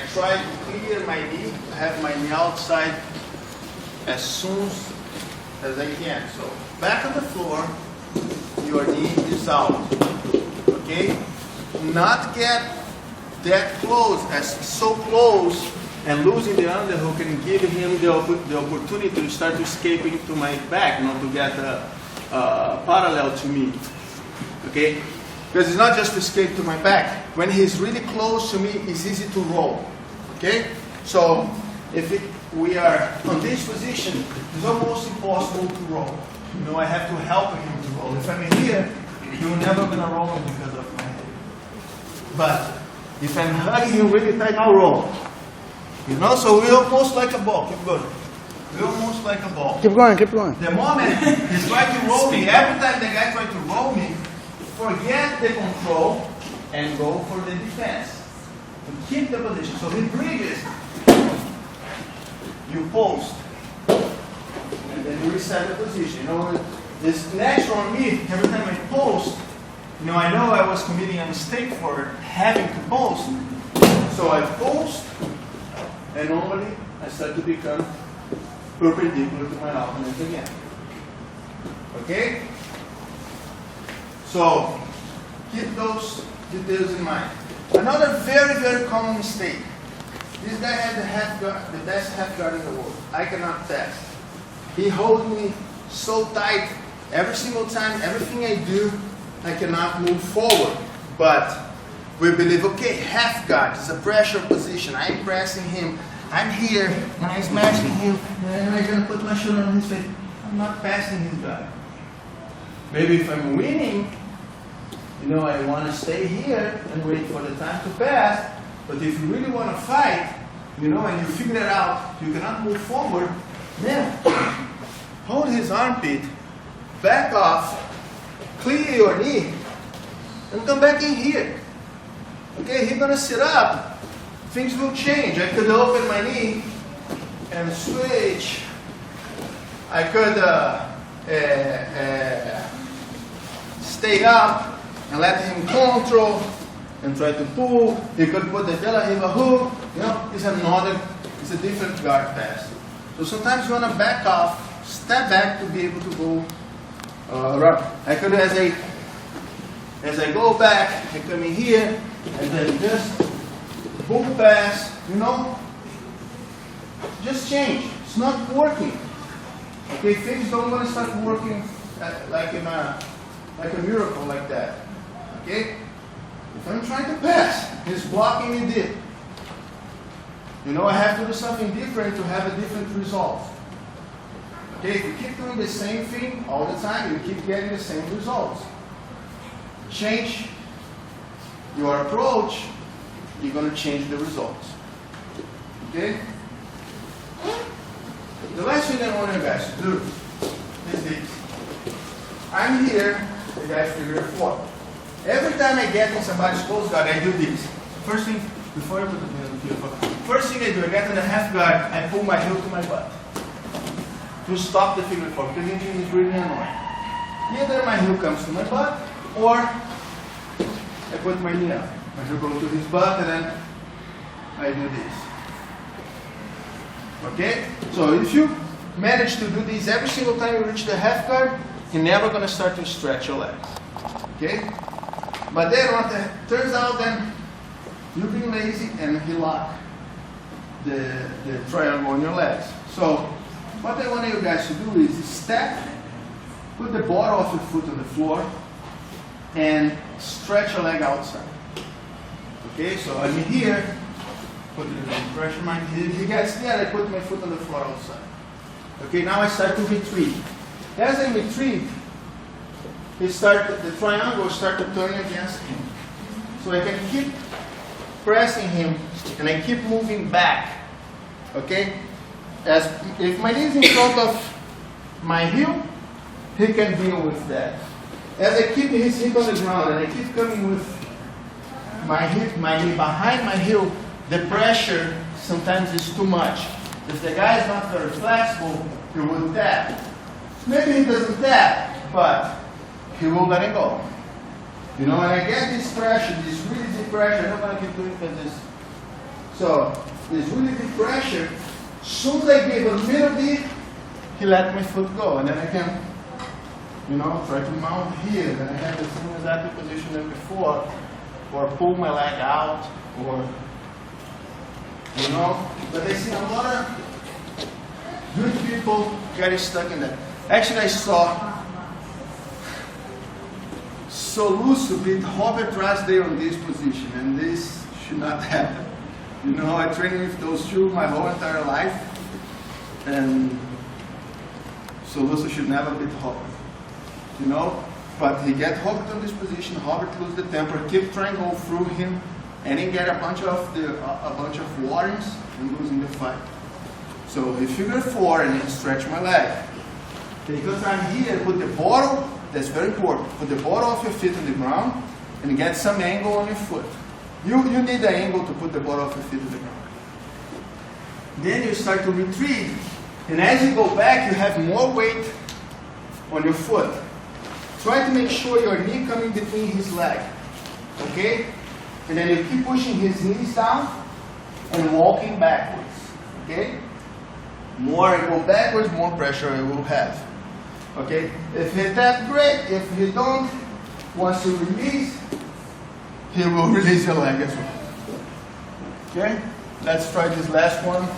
I try to clear my knee, have my knee outside as soon as I can. So back on the floor, your knee is out. Okay? Not get that close, as so close, and losing the underhook and giving him the opportunity to start escaping to my back, not to get parallel to me. Okay? Because it's not just to escape to my back. When he's really close to me, it's easy to roll. Okay? So if we are on this position, it's almost impossible to roll. You know, I have to help him to roll. If I'm here, you're never going to roll because of my head. But if I'm hugging him really tight, I'll roll. You know, so we're almost like a ball. Keep going. We're almost like a ball. Keep going, keep going. The moment he's trying to roll me, every time the guy tries to roll me, forget the control and go for the defense. To keep the position. So he bridges. You post. And then you reset the position. You know, it's natural on me. Every time I post, you know I was committing a mistake for having to post. So I post, and normally I start to become perpendicular to my opponent again. Okay? So keep those details in mind. Another very, very common mistake. This guy had the best half guard in the world. I cannot test. He holds me so tight every single time, everything I do, I cannot move forward. But we believe, okay, half guard is a pressure position. I'm pressing him. I'm here, and I'm smashing him, and I'm going to put my shoulder on his face. I'm not passing his guard. Maybe if I'm winning, you know, I want to stay here and wait for the time to pass. But if you really want to fight, you know, and you figure it out, you cannot move forward, then hold his armpit, back off, clear your knee, and come back in here. Okay, he's going to sit up. Things will change. I could open my knee and switch. I could stay up and let him control and try to pull. He could put the De La Riva hook. You know, it's a different guard pass. So sometimes you want to back off, step back to be able to go right. I could, as I go back, I come in here and then just bull pass. You know, just change. It's not working. Okay, things don't want to start working like a miracle like that. Okay. If I'm trying to pass, he's blocking me deep. You know, I have to do something different to have a different result. Okay, if you keep doing the same thing all the time, you keep getting the same results. Change your approach, you're going to change the results. Okay? The last thing I want you guys to do is this. I'm here, the guy figure 4. Every time I get in somebody's close guard, I do this. First thing, before I put the first thing I do, I get in the half guard, I pull my heel to my butt. To stop the figure 4, because it is really annoying. Either my heel comes to my butt, or I put my knee up. My heel goes to his butt, and then I do this. Okay? So if you manage to do this every single time you reach the half guard, you're never going to start to stretch your legs. Okay? But then what turns out, then you're being lazy and he lock the triangle on your legs. So what I want you guys to do is step, put the bottom of your foot on the floor, and stretch your leg outside. Okay, so I'm here, put it in pressure mind. He gets there, I put my foot on the floor outside. Okay, now I start to retreat. As I retreat, the triangle start to turn against him. So I can keep pressing him and I keep moving back. Okay? As if my knee is in front of my heel, he can deal with that. As I keep his hip on the ground and I keep coming with my knee behind my heel, the pressure sometimes is too much. If the guy is not very flexible, he will tap. Maybe he doesn't tap, but he will let it go. You know, and I get this pressure, this really deep pressure, I'm not going to keep doing because it's So there's really good pressure. Soon as I give a little bit, he let my foot go, and then I can, try to mount here. Then I have the same exact position as before, or pull my leg out, or But I see a lot of good people getting stuck in that. Actually, I saw Soluço beat Robert Drysdale on this position, and this should not happen. I trained with those two my whole entire life, and Soluço should never beat Robert. But he get Robert on this position, Robert lose the temper, keep trying to go through him, and he get a bunch of warnings and losing the fight. So he figured 4 and then stretch my leg. Because I'm here, put the bottom, that's very important, put the bottom of your feet on the ground and get some angle on your foot. You need the angle to put the bottom of your feet on the ground. Then you start to retreat, and as you go back, you have more weight on your foot. Try to make sure your knee coming between his leg, okay? And then you keep pushing his knees down and walking backwards, okay? More I go backwards, more pressure I will have, okay? If he tap, great. If he don't, wants to release, he will release your leg as well, okay? Let's try this last one.